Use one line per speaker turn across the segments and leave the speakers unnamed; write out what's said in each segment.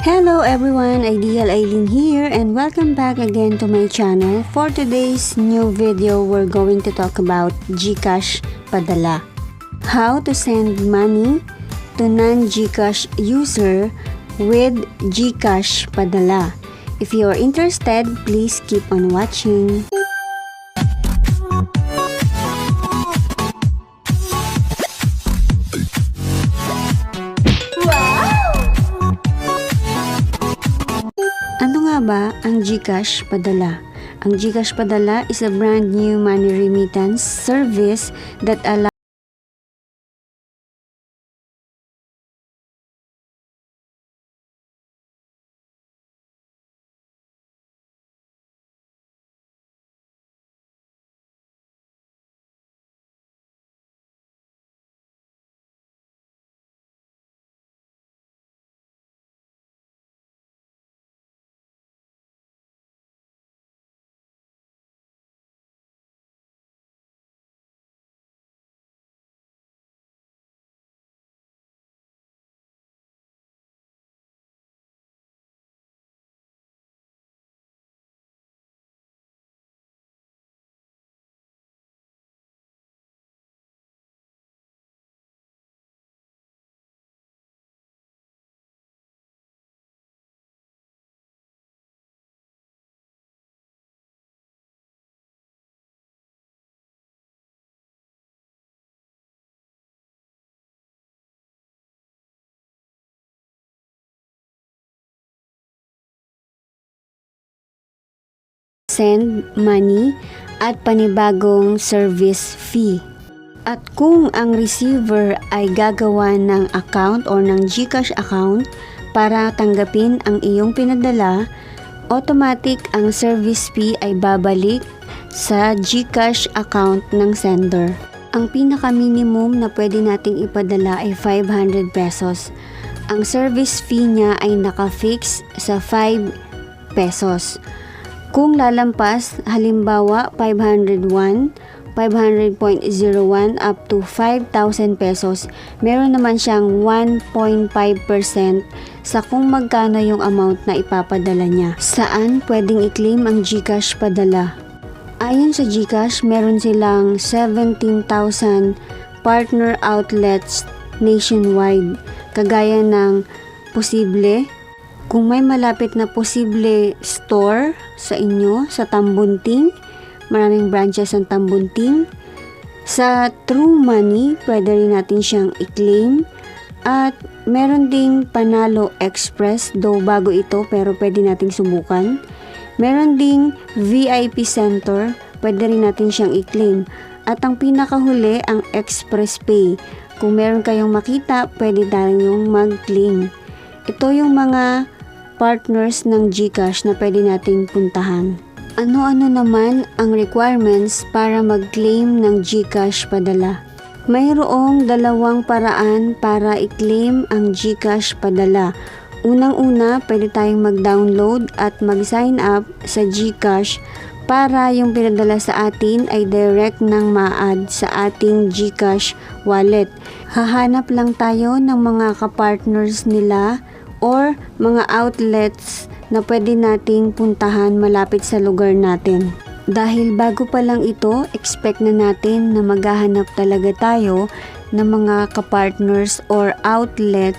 Hello everyone, Ideal Aileen here and welcome back again to my channel. For today's new video, we're going to talk about GCash Padala. How to send money to non-GCash user with GCash Padala. If you are interested, please keep on watching. Ano nga ba ang GCash Padala? Ang GCash Padala is a brand new money remittance service that allows send money at panibagong service fee. At kung ang receiver ay gagawa ng account or ng GCash account para tanggapin ang iyong pinadala, automatic ang service fee ay babalik sa GCash account ng sender. Ang pinaka-minimum na pwede nating ipadala ay 500 pesos. Ang service fee niya ay naka-fix sa 5 pesos. Kung lalampas, halimbawa 501, 500.01 up to 5,000 pesos, meron naman siyang 1.5% sa kung magkano yung amount na ipapadala niya. Saan pwedeng i-claim ang GCash Padala? Ayon sa GCash, meron silang 17,000 partner outlets nationwide. Kagaya ng posible, kung may malapit na posible store sa inyo, sa Tambunting, maraming branches ng Tambunting. Sa True Money, pwede rin natin siyang i-claim. At meron ding Panalo Express, though bago ito pero pwede nating subukan. Meron ding VIP Center, pwede rin natin siyang i-claim. At ang pinakahuli, ang Express Pay. Kung meron kayong makita, pwede tayong mag-claim. Ito yung mga partners ng GCash na pwede nating puntahan. Ano-ano naman ang requirements para mag-claim ng GCash Padala? Mayroong dalawang paraan para i-claim ang GCash Padala. Unang-una, pwede tayong mag-download at mag-sign up sa GCash para yung pinadala sa atin ay direct nang ma-add sa ating GCash wallet. Hahanap lang tayo ng mga kapartners nila or mga outlets na pwede nating puntahan malapit sa lugar natin. Dahil bago pa lang ito, expect na natin na maghahanap talaga tayo ng mga kapartners or outlet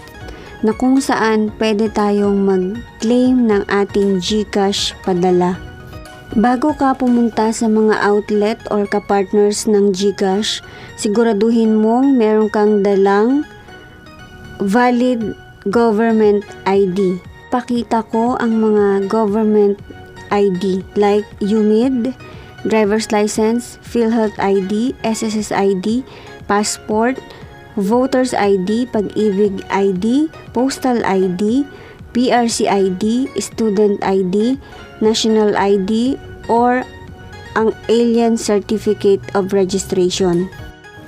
na kung saan pwede tayong mag-claim ng ating GCash Padala. Bago ka pumunta sa mga outlet or kapartners ng GCash, siguraduhin mong meron kang dalang valid government ID. Pakita ko ang mga government ID like UMID, driver's license, PhilHealth ID, SSS ID, passport, voter's ID, pag-ibig ID, postal ID, PRC ID, student ID, national ID, or ang Alien Certificate of Registration.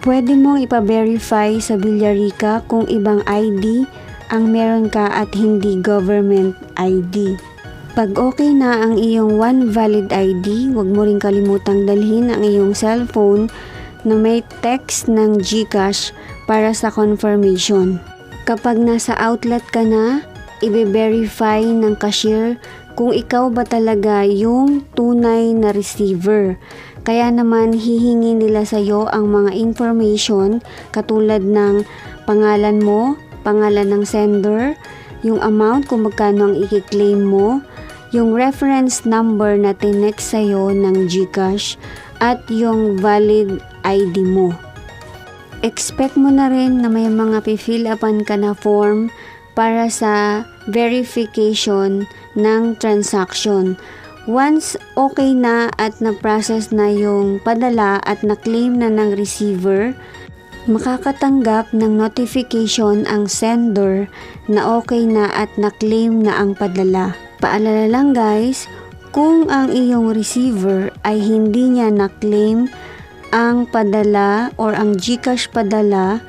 Pwede mong ipa-verify sa Villarica kung ibang ID ang meron ka at hindi government ID. Pag okay na ang iyong one valid ID, huwag mo rin kalimutang dalhin ang iyong cellphone na may text ng GCash para sa confirmation. Kapag nasa outlet ka na, ibe-verify ng cashier kung ikaw ba talaga yung tunay na receiver. Kaya naman hihingi nila sa iyo ang mga information katulad ng pangalan mo, pangalan ng sender, yung amount kung magkano ang i-claim mo, yung reference number na tinext sa iyo ng GCash, at yung valid ID mo. Expect mo na rin na may mga fill upan ka na form para sa verification ng transaction. Once okay na at na-process na yung padala at na-claim na ng receiver, makakatanggap ng notification ang sender na okay na at na-claim na ang padala. Paalala lang guys, kung ang iyong receiver ay hindi niya na-claim ang padala or ang GCash padala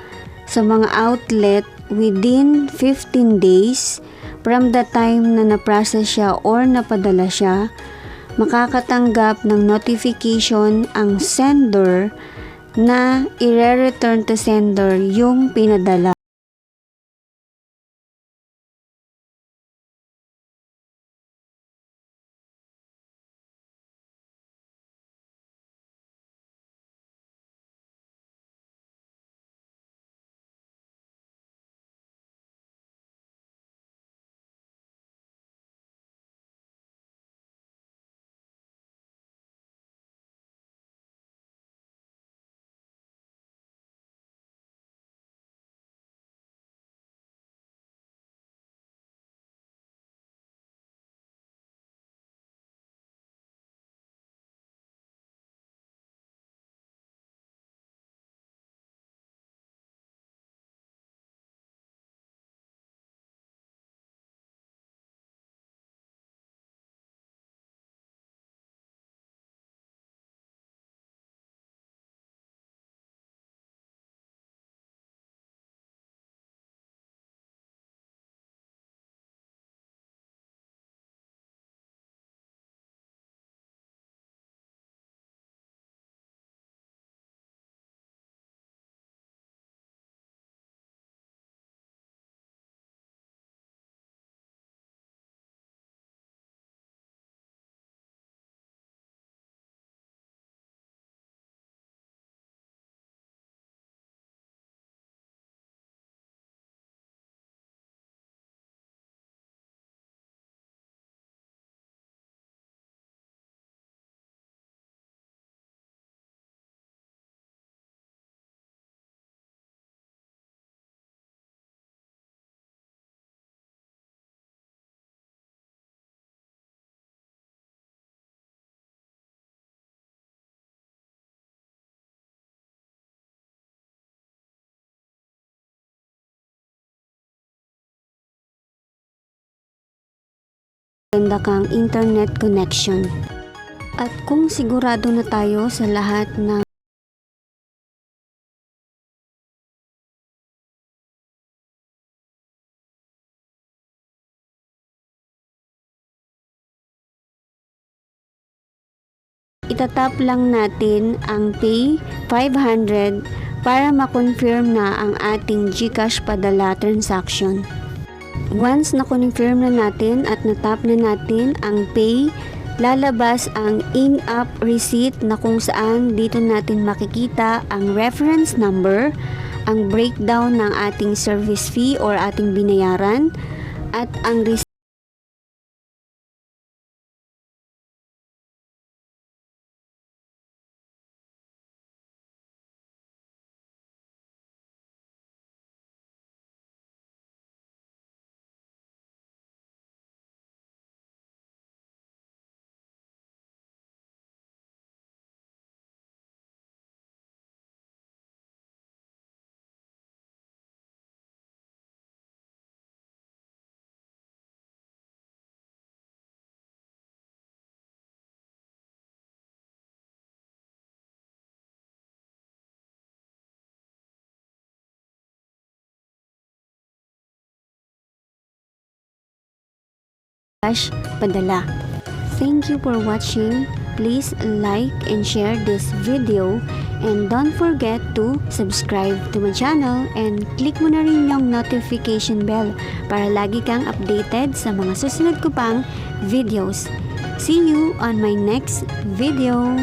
sa mga outlet within 15 days from the time na na-process siya or napadala siya, makakatanggap ng notification ang sender na i-return to sender yung pinadala. Maganda kang internet connection. At kung sigurado na tayo sa lahat ng itatap lang natin ang pay 500 para ma-confirm na ang ating GCash padala transaction. Once na-confirm na natin at natap na natin ang pay, lalabas ang in-app receipt na kung saan dito natin makikita ang reference number, ang breakdown ng ating service fee or ating binayaran, at ang receipt. Padala. Thank you for watching. please like and share this video, and don't forget to subscribe to my channel and click mo na rin yung notification bell para lagi kang updated sa mga susunod ko pang videos. See you on my next video.